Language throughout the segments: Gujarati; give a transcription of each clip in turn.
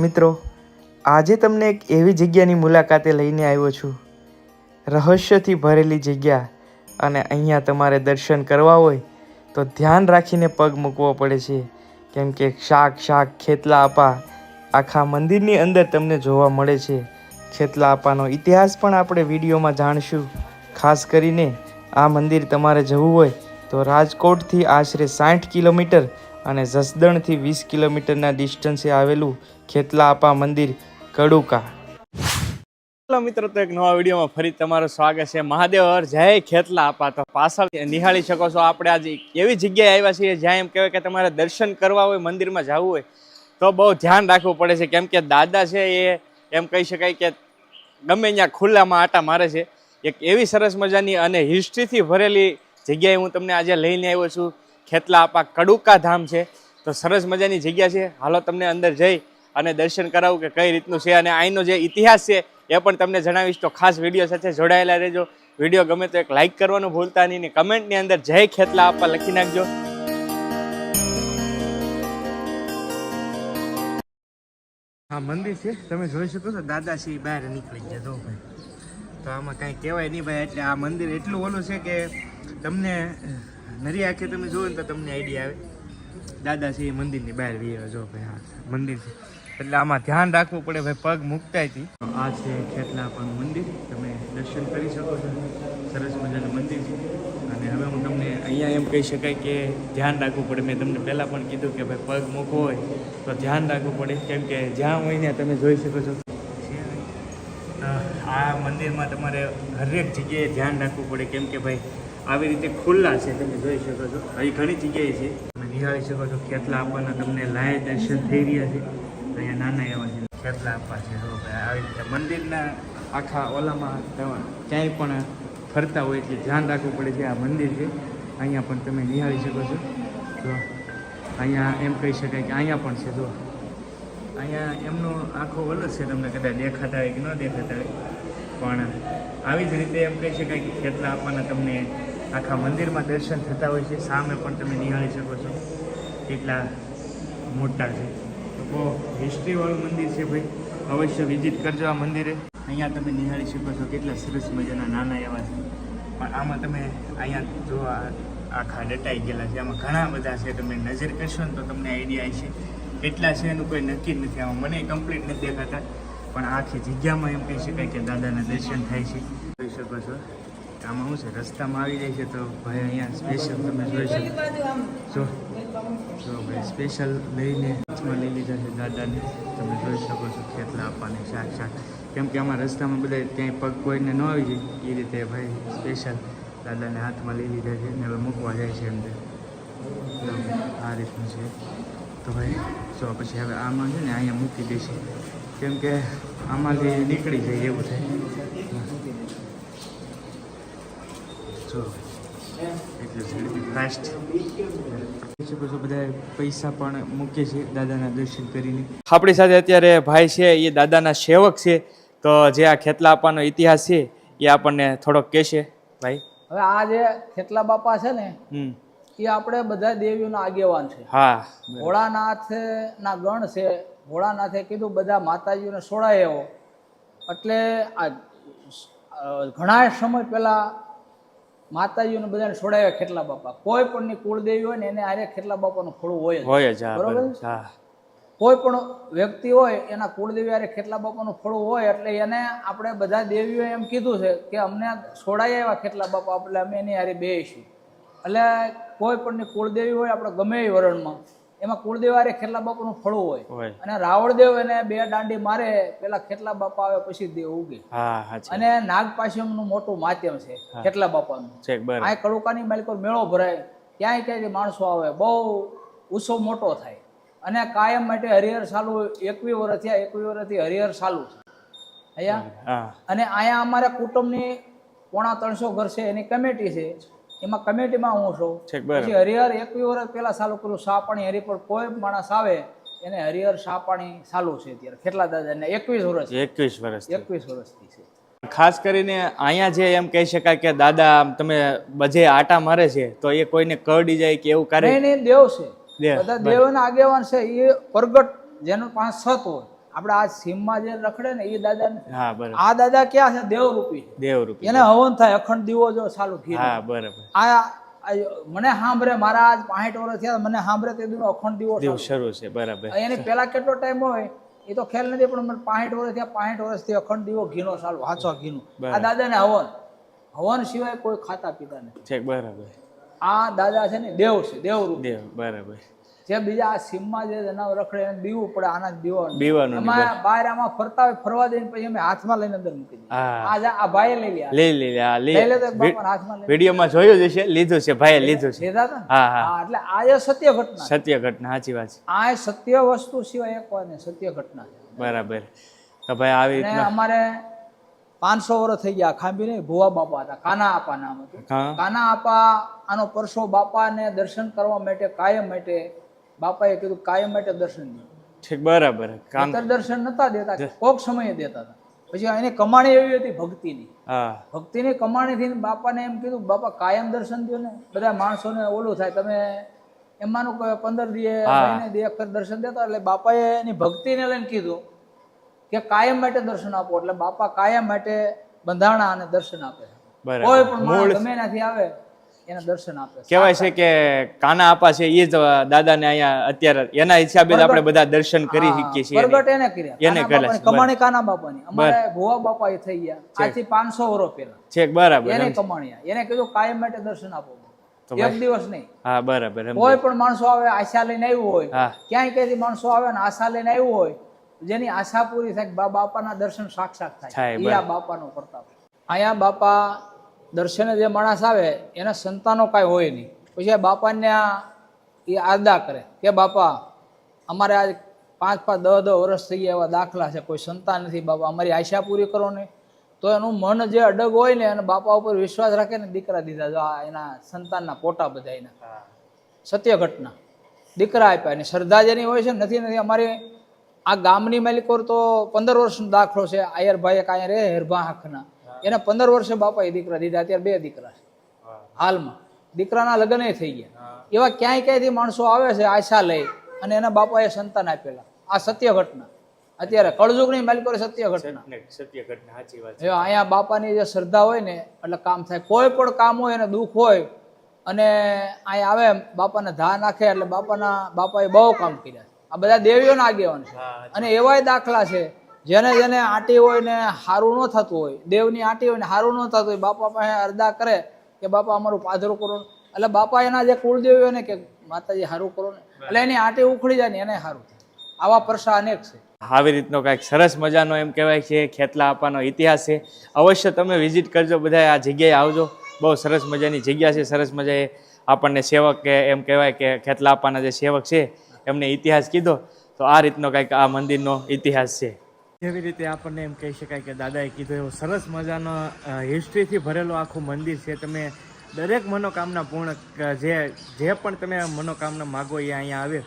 મિત્રો, આજે તમને એક એવી જગ્યાની મુલાકાતે લઈને આવ્યો છું, રહસ્યથી ભરેલી જગ્યા, અને અહીંયા તમારે દર્શન કરવા હોય તો ધ્યાન રાખીને પગ મૂકવો પડે છે, કેમ કે શાક ખેતલા આપા આખા મંદિરની અંદર તમને જોવા મળે છે. ખેતલા આપાનો ઇતિહાસ પણ આપણે વિડીયોમાં જાણશું. ખાસ કરીને આ મંદિર તમારે જવું હોય તો રાજકોટથી આશરે 60 કિલોમીટર અને જસદણથી 20 કિલોમીટરના ડિસ્ટન્સે આવેલું ખેતલા આપા મંદિર કડુકા. હેલો મિત્રો, તો એક નવા વિડીયોમાં ફરી તમારું સ્વાગત છે. મહાદેવ હર જય ખેતલા આપા. તો પાછળ નિહાળી શકો છો, આપણે આજે એવી જગ્યાએ આવ્યા છીએ જ્યાં એમ કહેવાય કે તમારે દર્શન કરવા હોય, મંદિરમાં જવું હોય તો બહુ ધ્યાન રાખવું પડે છે, કેમ કે દાદા છે એ એમ કહી શકાય કે ગમે ત્યાં ખુલ્લામાં આટા મારે છે. એક એવી સરસ મજાની અને હિસ્ટ્રીથી ભરેલી જગ્યાએ હું તમને આજે લઈને આવ્યો છું. ખેતલા આપા કડુકા ધામ છે. તો સરસ મજાની જગ્યા છે. હાલો તમને અંદર જઈ અને દર્શન કરાવું કે કઈ રીતનું છે, અને અહીંનો જે ઇતિહાસ છે એ પણ તમને જણાવીશ. તો ખાસ વિડીયો સાથે જોડાયેલા રહેજો. વિડીયો ગમે તો એક લાઇક કરવાનું ભૂલતા નહીં, ને કમેન્ટની અંદર જય ખેતલા આપા લખી નાખજો. આ મંદિર છે, તમે જોઈ શકો છો. દાદાશ્રી બહાર નીકળી ગયા તો ભાઈ, તો આમાં કાંઈ કહેવાય નહીં ભાઈ. એટલે આ મંદિર એટલું ઓલું છે કે તમને નરી આંખે તમે જોવો ને તો તમને આઈડિયા આવે. દાદાશ્રી મંદિરની બહાર વી જો ભાઈ, હા મંદિર છે, એટલે આમાં ધ્યાન રાખવું પડે ભાઈ, પગ મૂકતાયથી. આ છે ખેતલા આપાનું મંદિર, તમે દર્શન કરી શકો છો. સરસ મજાનું મંદિર છે. અને હવે હું તમને અહીંયા એમ કહી શકાય કે ધ્યાન રાખવું પડે. મેં તમને પહેલાં પણ કીધું કે ભાઈ પગ મૂકવો હોય તો ધ્યાન રાખવું પડે, કેમ કે જ્યાં હોય ત્યાં તમે જોઈ શકો છો. આ મંદિરમાં તમારે હરેક જગ્યાએ ધ્યાન રાખવું પડે, કેમ કે ભાઈ આવી રીતે ખુલ્લા છે, તમે જોઈ શકો છો. અહીં ઘણી જગ્યાએ છે, તમે નિહાળી શકો છો. ખેતલા આપવાના તમને લાય દર્શન થઈ રહ્યા છે. અહીંયા નાના એવા છે ખેતલા આપવા છે. જો ભાઈ આવી રીતે મંદિરના આખા ઓલામાં ક્યાંય પણ ફરતા હોય એટલે ધ્યાન રાખવું પડે છે. આ મંદિર છે, અહીંયા પણ તમે નિહાળી શકો છો. જો અહીંયા એમ કહી શકાય કે અહીંયા પણ છે. જો અહીંયા એમનો આખો ઓલો છે, તમને કદાચ દેખાતા હોય કે ન દેખાતા હોય, પણ આવી જ રીતે એમ કહી શકાય કે ખેતલા આપવાના તમને આખા મંદિરમાં દર્શન થતા હોય છે. સામે પણ તમે નિહાળી શકો છો, કેટલા મોટા છે. તો બહુ હિસ્ટ્રીવાળું મંદિર છે ભાઈ, અવશ્ય વિઝિટ કરજો આ મંદિરે. અહીંયા તમે નિહાળી શકો છો, કેટલા સરસ મજાના નાના એવા છે. પણ આમાં તમે અહીંયા જો આખા ડટાઈ ગયેલા છે, આમાં ઘણા બધા છે. તમે નજર કરશો ને તો તમને આઈડિયા આવશે કેટલા છે, એનું કોઈ નક્કી જ નથી. આમાં મને કમ્પ્લીટ નથી દેખાતા, પણ આખી જગ્યામાં એમ કહી શકાય કે દાદાના દર્શન થાય છે. જોઈ શકો છો આમાં શું છે, રસ્તામાં આવી જાય છે તો ભાઈ અહીંયા સ્પેશિયલ તમે જોઈ શકો જો ભાઈ સ્પેશિયલ લઈને હાથમાં લઈ લીધા છે દાદાને. તમે જોઈ શકો છો ખેતલા આપવાને શાક, કેમ કે આમાં રસ્તામાં બધા ક્યાંય પગ કોઈને ન આવી જાય એ રીતે ભાઈ સ્પેશિયલ દાદાને હાથમાં લઈ લીધા છે ને હવે મૂકવા જાય છે અંદર. આ રીતનું છે. તો ભાઈ જો પછી હવે આમાં છે ને અહીંયા મૂકી દઈશું, કેમ કે આમાંથી નીકળી જાય એવું થાય. જો એટલું ઝડપી ફાસ્ટ શકો છો. બધા પૈસા પણ મૂકે છે દાદાના દર્શન કરીને. આપણી સાથે અત્યારે ભાઈ છે, એ દાદાના સેવક છે. તો જે આ ખેતલા આપવાનો ઇતિહાસ છે એ આપણને થોડોક કહેશે ભાઈ. હવે આ જે ખેતલા બાપા છે ને એ આપણે બધા દેવીઓના આગેવાન છે. હા, ભોળાનાથ ના ગણ છે. ભોળાનાથે કીધું બધા માતાજીઓને સોડાય એવો, એટલે આ ઘણા સમય પહેલા માતાજીઓને બધાને સોડાવ્યા ખેતલા બાપા. કોઈ પણ ની કુળદેવી હોય ને એને આરે ખેતલા બાપાનું ખોળું હોય જ, બરોબર. કોઈ પણ વ્યક્તિ હોય એના કુળદેવી આરે ખેતલા બાપાનું ખોળું હોય, એટલે એને આપણે બધા દેવીઓ એમ કીધું છે કે અમને સોડાય એવા ખેતલા બાપા, એટલે અમે એની હારે બેસીશું. એટલે કોઈ પણ ની કુળદેવી હોય આપણે ગમે એ વરણમાં, એમાં કુળદેવ આરે ખેતલા બાપાનું ફળું હોય. અને રાવણદેવ એને 2 દાંડી મારે, પેલા ખેતલા બાપા આવે પછી દેવ ઉગે. અને નાગપાશમનું મોટું માધ્યમ છે ખેતલા બાપાનું. આ કડુકાની માલિકો મેળો ભરાય, ક્યાંય માણસો આવે, બહુ ઉત્સવ મોટો થાય. અને કાયમ માટે હરિહર ચાલુ 21 વર્ષ થયા, 21 વર્ષથી હરિહર ચાલુ છે અહીંયા. અને અહીંયા અમારા કુટુંબની 350 ઘર છે, એની કમિટી છે. એમાં કમિટીમાં હું છું. પછી હરિહર 21 વર્ષ પહેલા ચાલુ કર્યું સા પાણી. હરિ પર કોઈ માણસ આવે એને હરિહર સા પાણી ચાલુ છે અત્યારે ખેતલા દાદાને 21 વર્ષથી છે. ખાસ કરીને અહીંયા જે એમ કહી શકાય કે દાદા તમે બધે આટા મારે છે, તો એ કોઈને કરડી જાય કે એવું કરે નહીં. દેવ છે, બધા દેવના આગેવાન છે. એ પ્રગટ જેનો 5 છત હોય, આપણે આ સીમમાં જે રખડે ને એ દાદા હા બરાબર. આ દાદા ક્યાં છે દેવરૂપી છે. દેવરૂપી. એને હવન થાય અખંડ દીવો જો ચાલુ ઘી હા બરાબર. આ મને સાંભળે મારા આજ 65 વર્ષ થયા મને સાંભળે તે દીનો અખંડ દીવો દેવ શરૂ છે બરાબર. એની પહેલા કેટલો ટાઈમ હોય એ તો ખ્યાલ નથી પણ મને 65 વર્ષ થયા 65 વર્ષથી અખંડ દીવો ઘીનો ચાલુ હાચો ઘીનો આ દાદાને હવન સિવાય કોઈ ખાતા પીતા નથી છે બરાબર. આ દાદા છે ને દેવ છે દેવરૂપ દેવ બરાબર. જે બીજા આ સીમમાં જે જનાવર રખડે એને બીવું પડે આના જ બીવાનું એમાં બહાર આમાં ફરતા હોય ફરવા દઈને પછી અમે હાથમાં લઈને અંદર મૂકી દઈએ આ ભાઈએ લઈ લે લઈ લે તો બાપાના હાથમાં લઈ વિડીયોમાં જોયું જ છે, લીધું છે ભાઈએ લીધું છે. લીધા હતા હા હા એટલે આ જે સત્ય ઘટના સત્ય ઘટના સાચી વાત છે. આ સત્ય વસ્તુ સિવાય એક વાત નહીં સત્ય ઘટના છે બરાબર. તો ભાઈ આવી અને રીતના અમારે 500 વર્ષ થઈ ગયા ખાંભી નહીં ભુવા બાપા હતા કાના આપા નામ હતું હા કાના આપા આનો પરસો બાપાને દર્શન કરવા માટે કાયમ માટે બાપાએ કીધું કાયમ માટે દર્શન દે ઠીક બરાબર. કામ દર્શન નતા દેતા કોક સમયે દેતા હતા પછી એની કમાણી એવી હતી ભક્તિની હા ભક્તિની કમાણીથી બાપાને એમ કીધું બાપા કાયમ દર્શન દો ને બધા માણસોને ઓલું થાય તમે એમાંનું 15 દિવસ મહિને દી વખત દર્શન દેતા એટલે બાપાએ એની ભક્તિને લઈને કીધું કે કાયમ માટે દર્શન આપો એટલે બાપા કાયમ માટે બંધાણા અને દર્શન આપે બરાબર. કોઈ પણ માણસ ગમે ત્યાંથી આવે એને દર્શન આપે કહેવાય છે કે કાના આપા છે એ જ દાદાને અહીંયા અત્યારે એના હિસાબે જ આપણે બધા દર્શન કરી શકીએ છીએ. પ્રગટ એને કર્યા એને કરેલા છે. કમાણી કાના બાપાની અમારે ભુવા બાપા એ થઈ ગયા આજથી 500 વર્ષ પહેલા છેક બરાબર. એને કમાણી એને કીધું કાયમ માટે દર્શન આપો એક દિવસ નહીં. હા બરાબર. કોઈ પણ માણસો આવે આશા લઈને આવ્યું હોય હા ક્યાંય ક્યાંથી માણસો આવે ને આશા લઈને આવ્યું હોય જેની આશા પૂરી થાય બાપાના દર્શન સાક્ષાત થાય એ આ બાપાનો પ્રતાપ. અહીંયા બાપા દર્શને જે માણસ આવે એના સંતાનો કાંઈ હોય નહીં પછી આ બાપાને એ આરદા કરે કે બાપા અમારે આજ 5-10 વર્ષ થઈ ગયા એવા દાખલા છે કોઈ સંતાન નથી બાપા અમારી આશા પૂરી કરો ને તો એનું મન જે અડગ હોય ને અને બાપા ઉપર વિશ્વાસ રાખે ને દીકરા દીધા જો આ એના સંતાનના પોટા બધા એના સત્ય ઘટના દીકરા આપ્યા એની શ્રદ્ધા જેની હોય છે નથી અમારી આ ગામની માલિકોર તો 15 વર્ષનો દાખલો છે આયરભાઈ એક અહીંયા રે હેરભા આંખના એને 15 વર્ષે બાપાએ દીકરા દીધા અત્યારે 2 દીકરા છે હાલમાં દીકરાના લગ્ન થઈ ગયા એવા ક્યાંયથી માણસો આવે છે આશા લઈ અને એના બાપાએ સંતાન આપેલા આ સત્ય ઘટના અત્યારે કળજુગની માલિકોર સત્ય ઘટના સાચી વાત. અહીંયા બાપાની જે શ્રદ્ધા હોય ને એટલે કામ થાય કોઈ પણ કામ હોય એને દુઃખ હોય અને અહીંયા આવે બાપાને ધા નાખે એટલે બાપાએ બહુ કામ કર્યા આ બધા દેવીઓના આગેવાન છે અને એવાય દાખલા છે જેને જેને આંટી હોય ને સારું ન થતું હોય દેવની આંટી હોય ને સારું ન થતું હોય બાપા પાસે અરદા કરે કે બાપા અમારું પાધરું કરો એટલે બાપા એના જે કુળદેવી હોય ને કે માતાજી સારું કરો ને એટલે એની આંટી ઉખડી જાય ને એને સારું થાય આવા પ્રસા અનેક છે. આવી રીતનો કાંઈક સરસ મજાનો એમ કહેવાય છે ખેતલા આપાનો ઇતિહાસ છે. અવશ્ય તમે વિઝિટ કરજો બધા આ જગ્યાએ આવજો. બહુ સરસ મજાની જગ્યા છે. સરસ મજાએ આપણને સેવક કે એમ કહેવાય કે ખેતલા આપાના જે સેવક છે એમને ઇતિહાસ કીધો તો આ રીતનો કાંઈક આ મંદિરનો ઇતિહાસ છે. એવી રીતે આપણને એમ કહી શકાય કે દાદાએ કીધું એવો સરસ મજાનો હિસ્ટ્રીથી ભરેલો આખું મંદિર છે. તમે દરેક મનોકામના પૂર્ણ જે પણ તમે મનોકામના માગો એ અહીંયા આવે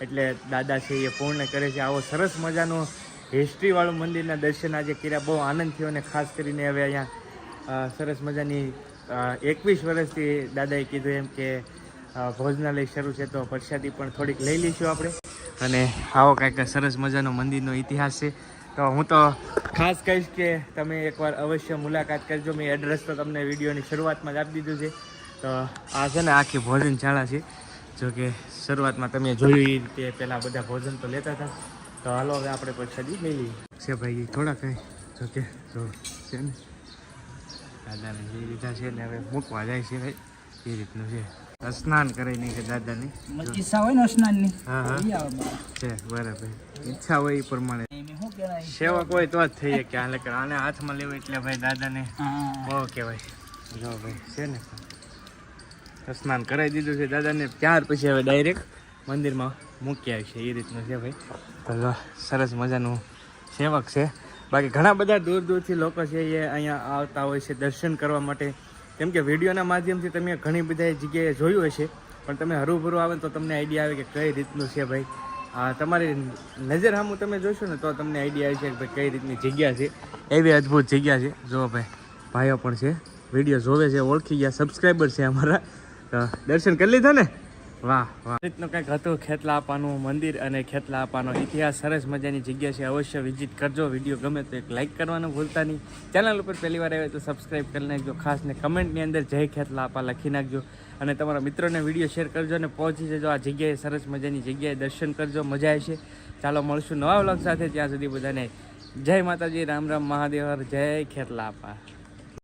એટલે દાદા છે એ પૂર્ણ કરે છે. આવો સરસ મજાનો હિસ્ટ્રીવાળું મંદિરના દર્શન આજે કર્યા બહુ આનંદ થયો અને ખાસ કરીને હવે અહીંયા સરસ મજાની 21 વર્ષથી દાદાએ કીધું એમ કે ભોજનાલય શરૂ છે તો પ્રસાદી પણ થોડીક લઈ લઈશું આપણે અને આવો કાંઈક સરસ મજાનો મંદિરનો ઇતિહાસ છે. તો હું તો ખાસ કહીશ કે તમે એકવાર અવશ્ય મુલાકાત કરજો. મેં એડ્રેસ તો તમને વિડીયોની શરૂઆતમાં જ આપી દીધું છે. તો આ છે ને આખી ભોજનશાળા છે. જો કે શરૂઆતમાં તમે જોયું એ રીતે પહેલાં બધા ભોજન તો લેતા હતા. તો હાલો હવે આપણે પ્રસાદી લઈ લઈએ છે ભાઈ થોડા કંઈ જો કે જો છે ને દાદાને જે લીધા છે ને હવે મૂકવા જાય છે ભાઈ એ રીતનું છે. સ્નાન કરી નહીં કે દાદાની ઈચ્છા હોય ને સ્નાનની હા છે બરાબર ઈચ્છા હોય એ પ્રમાણે સેવક હોય તો જ થઈએ કે હાલે કે આને હાથમાં લેવું એટલે ભાઈ દાદાને બહુ કહેવાય. જો ભાઈ છે ને સ્નાન કરાવી દીધું છે દાદાને ત્યાર પછી હવે ડાયરેક્ટ મંદિરમાં મૂકી આવી છે એ રીતનું છે ભાઈ. તો સરસ મજાનું સેવક છે. બાકી ઘણા બધા દૂર દૂરથી લોકો છે એ અહીંયા આવતા હોય છે દર્શન કરવા માટે. કેમ કે વિડીયોના માધ્યમથી તમે ઘણી બધા જગ્યાએ જોયું હશે પણ તમે હરુભરું આવે તો તમને આઈડિયા આવે કે કઈ રીતનું છે ભાઈ. તમારી નજર સામું તમે જોશો ને તો તમને આઈડિયા આવે છે કે ભાઈ કઈ રીતની જગ્યા છે. એવી અદ્ભુત જગ્યા છે. જો ભાઈ ભાઈઓ પણ છે વિડીયો જોવે છે ઓળખી ગયા સબસ્ક્રાઈબર છે અમારા. તો દર્શન કરી લીધા ને વાહ વાહ રીતનું કંઈક હતું ખેતલા આપાનું મંદિર અને ખેતલા આપાનો ઇતિહાસ. સરસ મજાની જગ્યા છે, અવશ્ય વિઝિટ કરજો. વિડીયો ગમે તો એક લાઇક કરવાનું ભૂલતા નહીં. ચેનલ ઉપર પહેલી વાર આવે તો સબસ્ક્રાઈબ કરી નાખજો. ખાસ ને કમેન્ટની અંદર જય ખેતલા આપા લખી નાખજો અને તમારા મિત્રોને વિડીયો શેર કરજો અને પહોંચી જજો આ જગ્યાએ. સરસ મજાની જગ્યાએ દર્શન કરજો, મજા આવશે. ચાલો મળશું નવા વ્લોગ સાથે. ત્યાં સુધી બધાને જય માતાજી, રામ રામ, મહાદેવ, જય ખેતલા આપા.